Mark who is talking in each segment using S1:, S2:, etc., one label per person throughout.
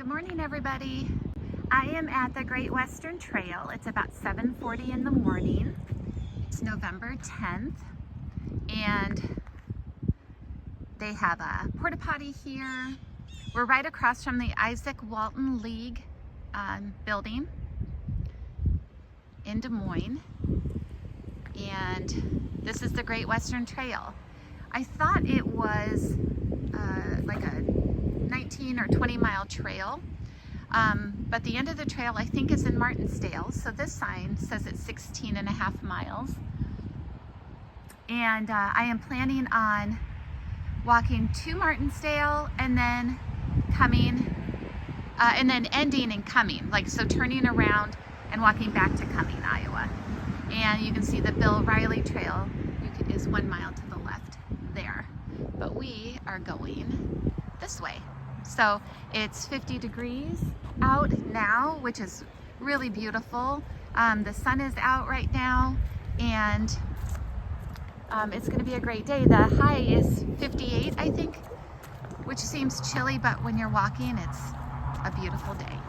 S1: Good morning, everybody. I am at the Great Western Trail. It's about 7:40 in the morning. It's November 10th, and they have a porta potty here. We're right across from the Isaac Walton League building in Des Moines, and this is the Great Western Trail. I thought it was like a 19 or 20 mile trail, but the end of the trail I think is in Martensdale, so this sign says it's 16 and a half miles, and I am planning on walking to Martensdale and then coming and then ending in Cumming, like so turning around and walking back to Cumming, Iowa. And you can see the Bill Riley Trail is 1 mile to the left there, but we are going this way. So it's 50 degrees out now, which is really beautiful. The sun is out right now, and it's going to be a great day. The high is 58, I think, which seems chilly, but when you're walking, it's a beautiful day.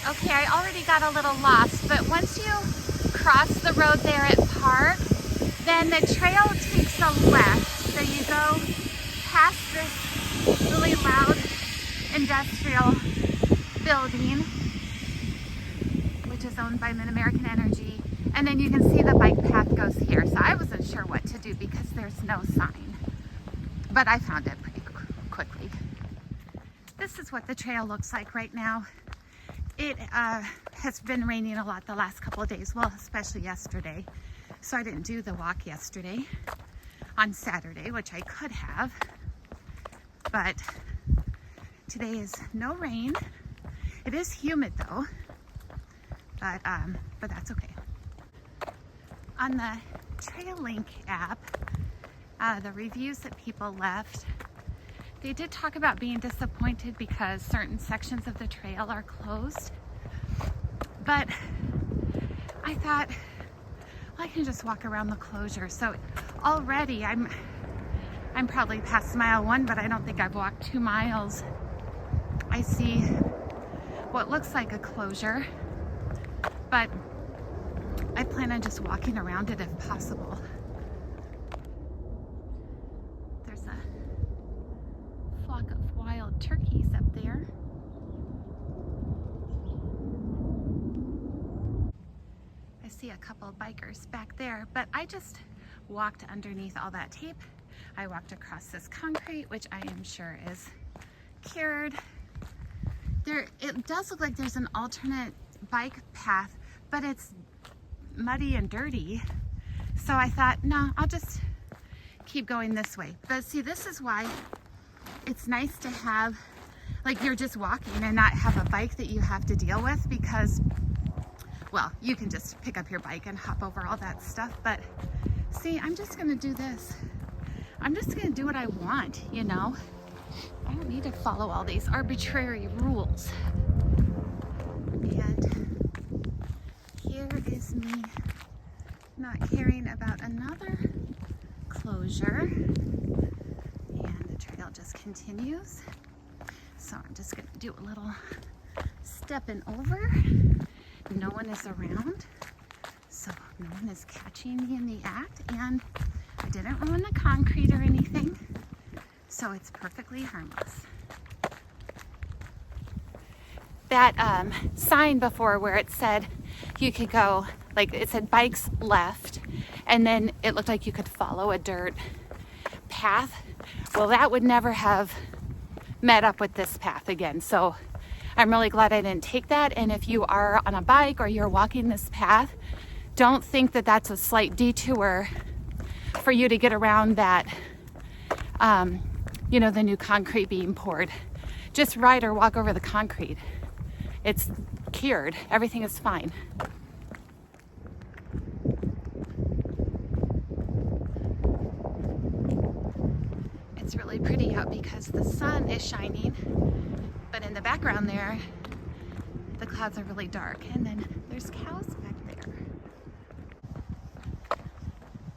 S1: Okay, I already got a little lost, but once you cross the road there at Park, then the trail takes a left. So you go past this really loud industrial building, which is owned by Mid-American Energy, and then you can see the bike path goes here. So I wasn't sure what to do because there's no sign, but I found it pretty quickly. This is what the trail looks like right now. It has been raining a lot the last couple of days, well, especially yesterday. So I didn't do the walk yesterday on Saturday, which I could have, but today is no rain. It is humid though, but that's okay. On the TrailLink app, the reviews that people left, they did talk about being disappointed because certain sections of the trail are closed, but I thought, well, I can just walk around the closure. So already I'm probably past mile 1, but I don't think I've walked 2 miles. I see what looks like a closure, but I plan on just walking around it if possible. There's a flock of wild turkeys up there. I see a couple of bikers back there, but I just walked underneath all that tape. I walked across this concrete, which I am sure is cured. It does look like there's an alternate bike path, but it's muddy and dirty. So I thought, no, I'll just keep going this way. But see, this is why it's nice to have, like, you're just walking and not have a bike that you have to deal with, because, well, you can just pick up your bike and hop over all that stuff. But see, I'm just gonna do this. I'm just gonna do what I want, you know? I don't need to follow all these arbitrary rules. And here is me not caring about another closure. And the trail just continues. So I'm just gonna do a little stepping over. No one is around, so no one is catching me in the act, and I didn't ruin the concrete or anything, so it's perfectly harmless. That sign before where it said you could go, like it said bikes left, and then it looked like you could follow a dirt path. Well, that would never have met up with this path again, so I'm really glad I didn't take that. And if you are on a bike or you're walking this path, don't think that that's a slight detour for you to get around that, you know, the new concrete being poured. Just ride or walk over the concrete. It's cured. Everything is fine. It's really pretty out because the sun is shining, but in the background there, the clouds are really dark, and then there's cows back there.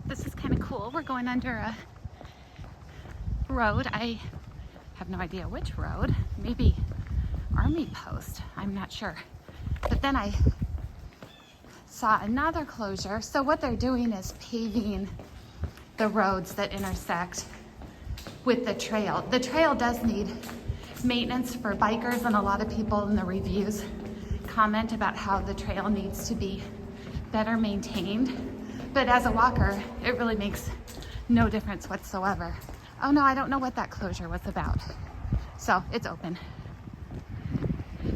S1: This is kind of cool. We're going under a road. I have no idea which road. Maybe army post. I'm not sure. But then I saw another closure. So what they're doing is paving the roads that intersect with the trail. The trail does need maintenance for bikers, and a lot of people in the reviews comment about how the trail needs to be better maintained. But as a walker, it really makes no difference whatsoever. Oh no, I don't know what that closure was about. So it's open.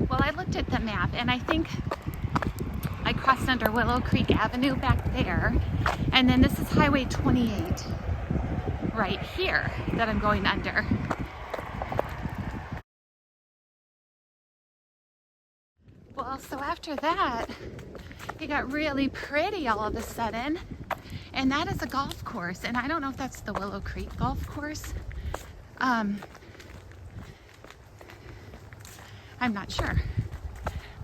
S1: Well, I looked at the map and I think I crossed under Willow Creek Avenue back there. And then this is Highway 28 right here that I'm going under. Well, so after that, it got really pretty all of a sudden. And that is a golf course. And I don't know if that's the Willow Creek golf course. I'm not sure.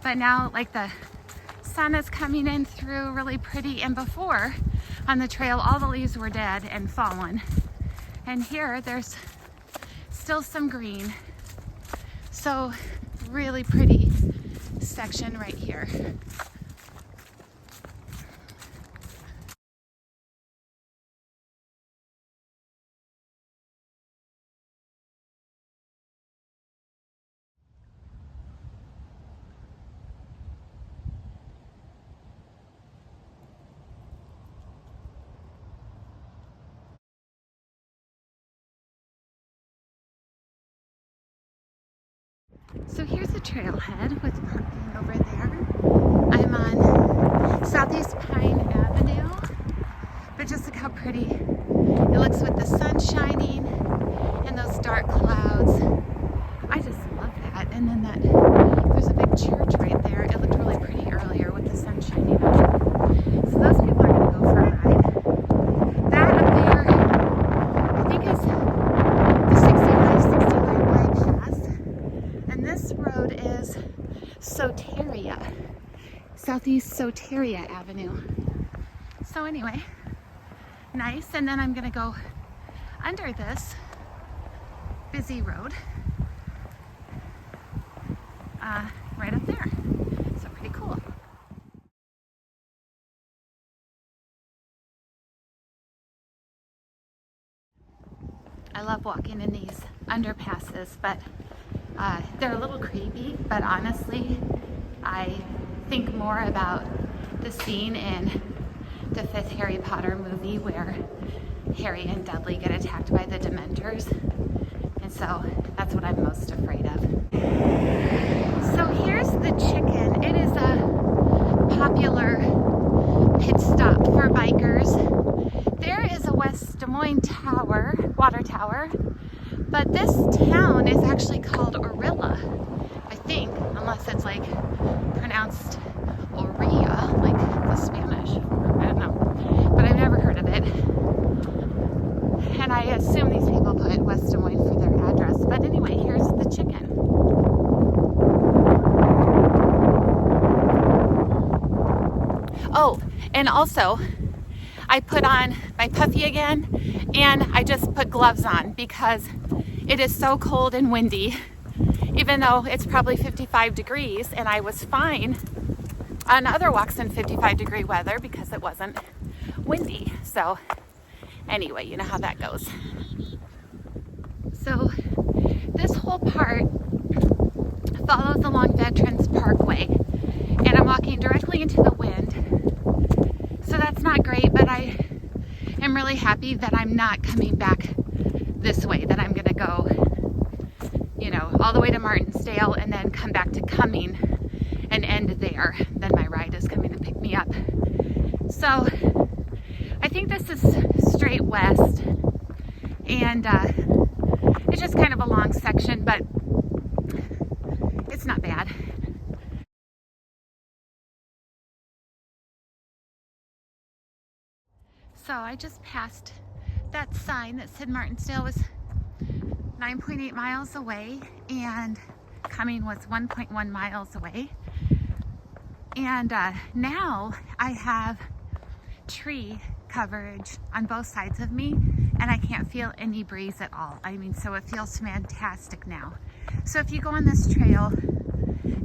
S1: But now, like, the sun is coming in through really pretty. And before, on the trail, all the leaves were dead and fallen. And here, there's still some green. So, really pretty section right here. So here's the trailhead with parking over there. I'm on Southeast Pine Avenue, but just look how pretty it looks with the sun shining and those dark clouds. I just love that. And then there's a big church right there. It looked really pretty earlier with the sun shining on it. So those people are going to go for a ride. That up there, I think is the 65-69 bypass. And this road is Soteria, Southeast Soteria Avenue. So anyway, nice. And then I'm gonna go under this busy road right up there. So pretty cool. I love walking in these underpasses, but they're a little creepy, but honestly, I think more about the scene in the 5th Harry Potter movie where Harry and Dudley get attacked by the Dementors. And so that's what I'm most afraid of. So here's the Chicken. It is a popular pit stop for bikers. There is a West Des Moines tower, water tower. But this town is actually called Orilla, I think, unless it's like pronounced Oria, like the Spanish. I don't know, but I've never heard of it. And I assume these people put West Des Moines for their address. But anyway, here's the Chicken. Oh, and also, I put on my puffy again, and I just put gloves on because it is so cold and windy, even though it's probably 55 degrees, and I was fine on other walks in 55-degree weather because it wasn't windy. So anyway, you know how that goes. So this whole part follows along Veterans Parkway, and I'm walking directly into the wind. So that's not great, but I am really happy that I'm not coming back this way, that I'm gonna go, you know, all the way to Martensdale and then come back to Cumming and end there. Then my ride is coming to pick me up. So I think this is straight west, and it's just kind of a long section, but it's not bad. So I just passed that sign that said Martensdale was 9.8 miles away and Cumming was 1.1 miles away. And now I have tree coverage on both sides of me, and I can't feel any breeze at all. I mean, so it feels fantastic now. So if you go on this trail,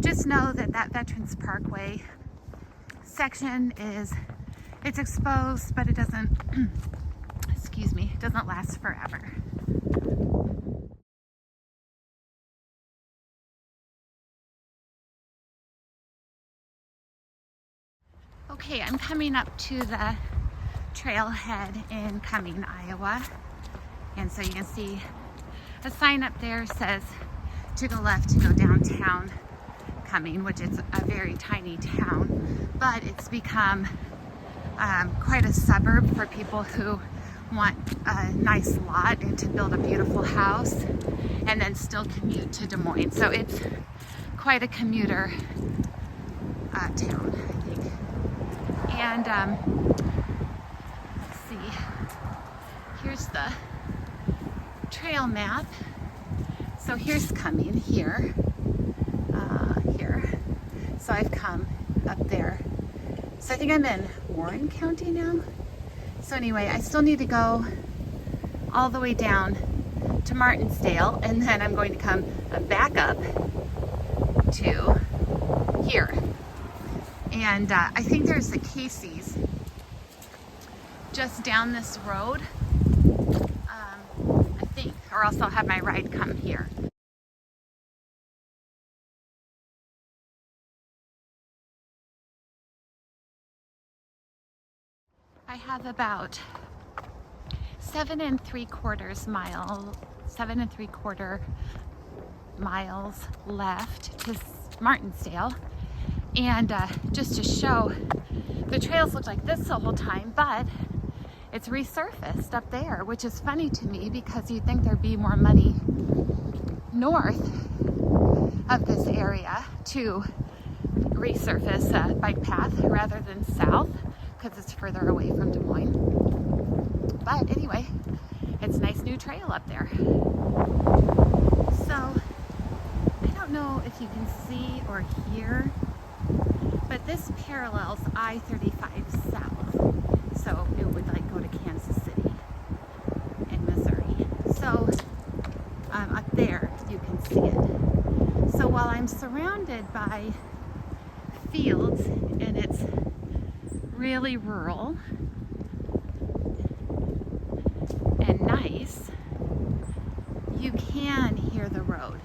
S1: just know that that Veterans Parkway section it's exposed, but it doesn't, excuse me, it doesn't last forever. Okay, I'm coming up to the trailhead in Cumming, Iowa. And so you can see a sign up there says to go left to go downtown Cumming, which is a very tiny town, but it's become quite a suburb for people who want a nice lot and to build a beautiful house and then still commute to Des Moines. So it's quite a commuter town, I think. And let's see, here's the trail map. So here's Cumming here. So I've come up there. So I think I'm in Warren County now. So anyway, I still need to go all the way down to Martensdale, and then I'm going to come back up to here. And I think there's the Casey's just down this road, I think, or else I'll have my ride come here. I have about 7 3/4 miles left to Martensdale. And just to show, the trails look like this the whole time, but it's resurfaced up there, which is funny to me because you'd think there'd be more money north of this area to resurface a bike path rather than south, because it's further away from Des Moines. But anyway, it's a nice new trail up there. So I don't know if you can see or hear, but this parallels I-35 south. So it would like go to Kansas City in Missouri. So up there you can see it. So while I'm surrounded by fields and it's really rural and nice, you can hear the road.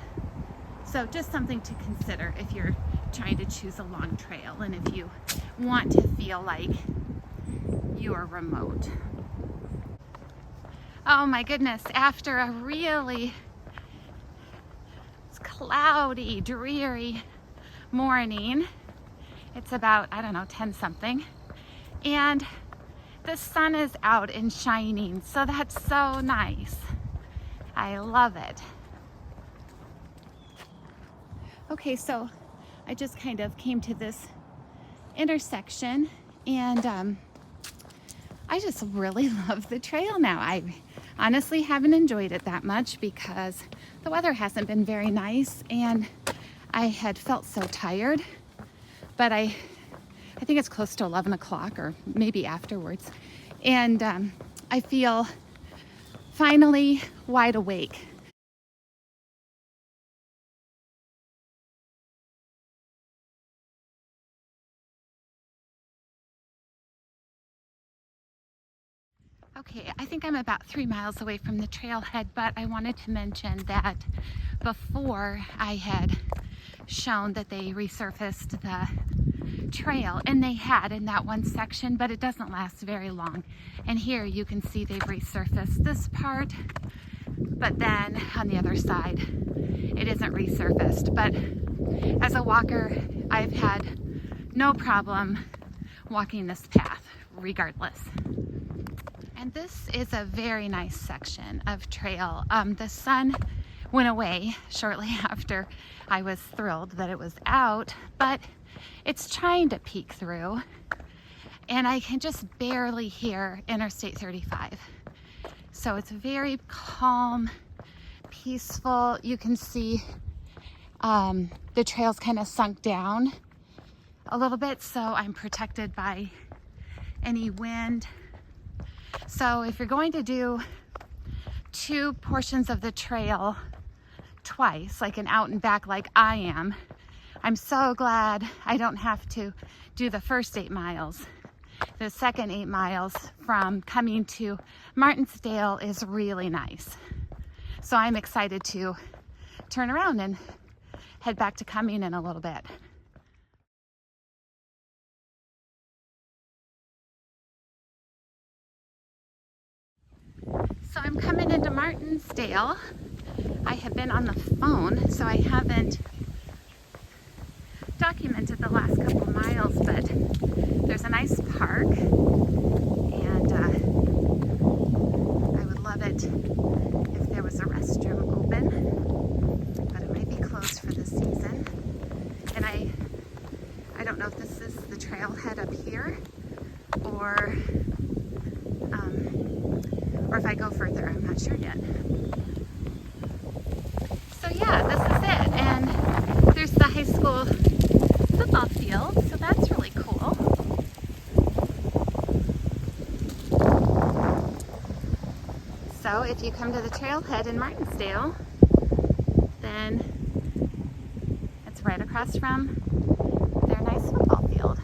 S1: So just something to consider if you're trying to choose a long trail and if you want to feel like you are remote. Oh my goodness, after a really cloudy, dreary morning, it's about, I don't know, 10 something, and the sun is out and shining, so that's so nice. I love it. Okay, so I just kind of came to this intersection, and I just really love the trail now. I honestly haven't enjoyed it that much because the weather hasn't been very nice, and I had felt so tired, but I think it's close to 11 o'clock or maybe afterwards, and I feel finally wide awake. Okay, I think I'm about 3 miles away from the trailhead, but I wanted to mention that before I had shown that they resurfaced the trail, and they had in that one section, but it doesn't last very long. And here you can see they've resurfaced this part, but then on the other side it isn't resurfaced. But as a walker, I've had no problem walking this path regardless. And this is a very nice section of trail. The sun went away shortly after I was thrilled that it was out, but it's trying to peek through, and I can just barely hear Interstate 35. So it's very calm, peaceful. You can see the trail's kind of sunk down a little bit, so I'm protected by any wind. So if you're going to do 2 portions of the trail twice, like an out and back like I am, I'm so glad I don't have to do the first 8 miles. The second 8 miles from coming to Martensdale is really nice. So I'm excited to turn around and head back to Cumming in a little bit. So I'm coming into Martensdale. I have been on the phone, so I haven't documented the last couple miles, but there's a nice park, and I would love it if there was a restroom open, but it might be closed for this season. And I don't know if this is the trailhead up here, or if I go further. I'm not sure yet. So yeah, this is it, and there's the high school football field, so that's really cool. So if you come to the trailhead in Martensdale, then it's right across from their nice football field.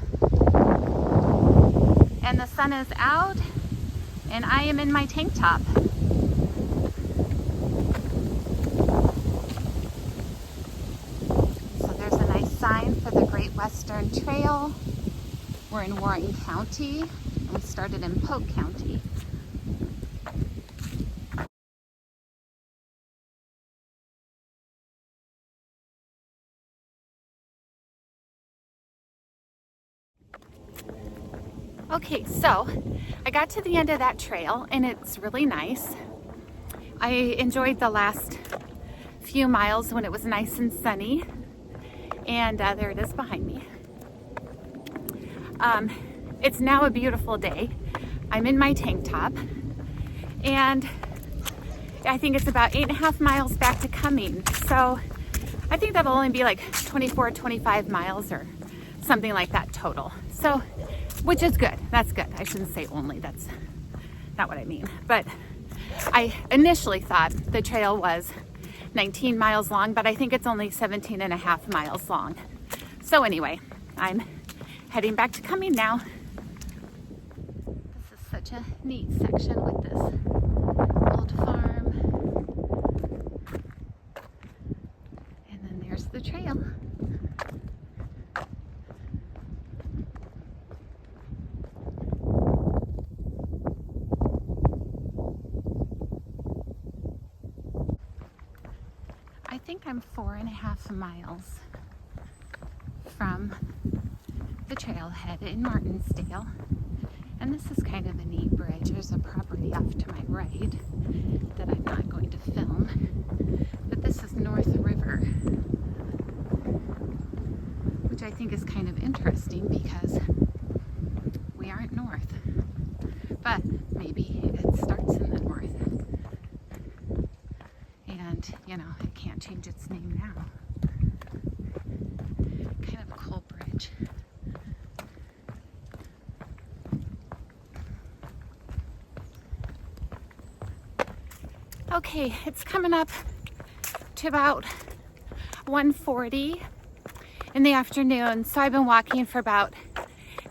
S1: And the sun is out, and I am in my tank top. So there's a nice sign for the Great Western Trail. We're in Warren County, and we started in Polk County. Okay, so I got to the end of that trail, and it's really nice. I enjoyed the last few miles when it was nice and sunny, and there it is behind me. It's now a beautiful day. I'm in my tank top, and I think it's about 8.5 miles back to Cumming. So I think that'll only be like 24, 25 miles or something like that total. So, which is good. That's good. I shouldn't say only. That's not what I mean. But I initially thought the trail was 19 miles long, but I think it's only 17.5 miles long. So anyway, I'm heading back to Cumming now. This is such a neat section with this old farm. And then there's the trail. I think I'm 4.5 miles from the trailhead in Martensdale, and this is kind of a neat bridge. There's a property off to my right that I'm not going to film, but this is North River, which I think is kind of interesting because we aren't north, but maybe it starts in the north. And, you know, it can't change its name now. Kind of a cool bridge. Okay, it's coming up to about 1:40 in the afternoon, so I've been walking for about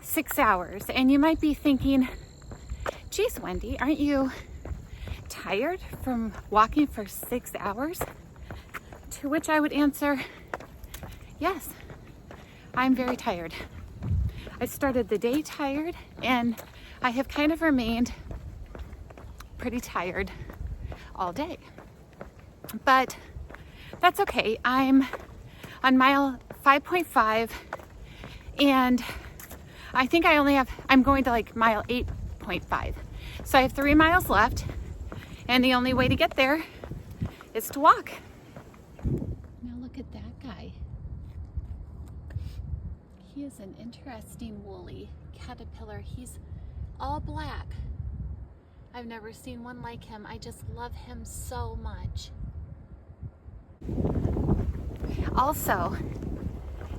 S1: 6 hours. And you might be thinking, geez, Wendy, aren't you tired from walking for 6 hours? To which I would answer, yes, I'm very tired. I started the day tired, and I have kind of remained pretty tired all day. But that's okay. I'm on mile 5.5, and I think I'm going to like mile 8.5. So I have 3 miles left. And the only way to get there is to walk. Now look at that guy. He is an interesting woolly caterpillar. He's all black. I've never seen one like him. I just love him so much. Also,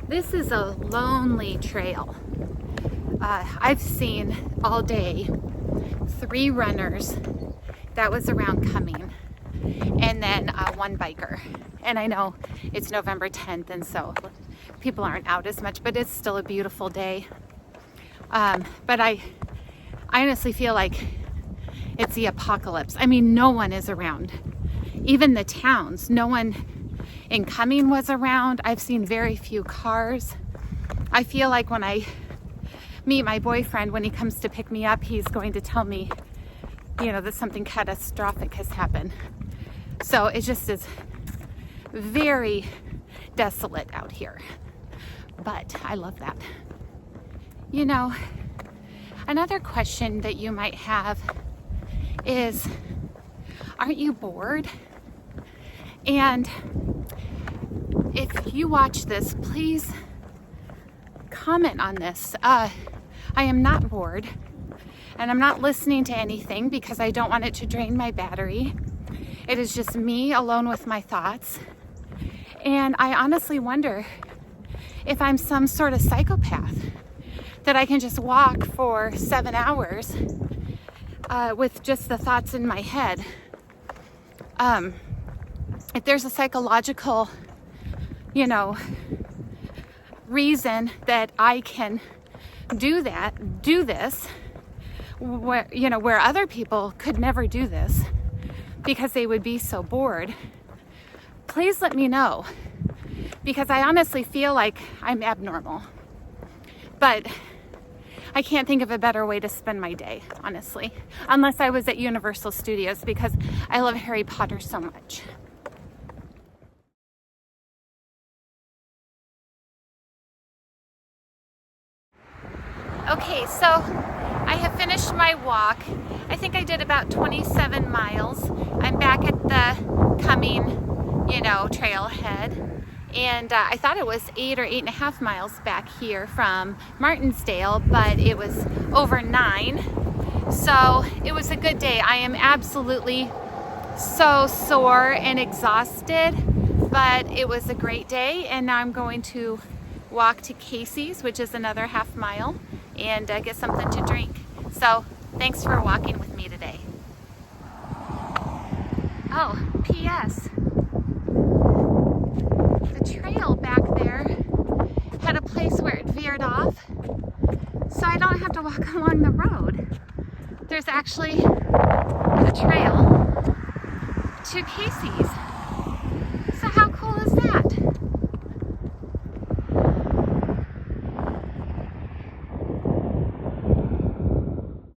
S1: this is a lonely trail. I've seen all day 3 runners. That was around Cumming. and then one biker. And I know it's November 10th, and so people aren't out as much, but it's still a beautiful day. But I honestly feel like it's the apocalypse. I mean, no one is around. Even the towns, no one in Cumming was around. I've seen very few cars. I feel like when I meet my boyfriend, when he comes to pick me up, he's going to tell me, you know, that something catastrophic has happened. So it just is very desolate out here. But I love that. You know, another question that you might have is, aren't you bored? And if you watch this, please comment on this. I am not bored, and I'm not listening to anything because I don't want it to drain my battery. It is just me alone with my thoughts. And I honestly wonder if I'm some sort of psychopath, that I can just walk for 7 hours with just the thoughts in my head. If there's a psychological, you know, reason that I can do this, where, you know, where other people could never do this because they would be so bored, please let me know, because I honestly feel like I'm abnormal. But I can't think of a better way to spend my day, honestly, unless I was at Universal Studios, because I love Harry Potter so much. Okay, so I have finished my walk. I think I did about 27 miles. I'm back at the Cumming, you know, trailhead. And I thought it was 8 or 8.5 miles back here from Martensdale, but it was over 9. So it was a good day. I am absolutely so sore and exhausted, but it was a great day. And now I'm going to walk to Casey's, which is another half mile, and get something to drink. So thanks for walking with me today. Oh, P.S. The trail back there had a place where it veered off, so I don't have to walk along the road. There's actually a trail to Casey's.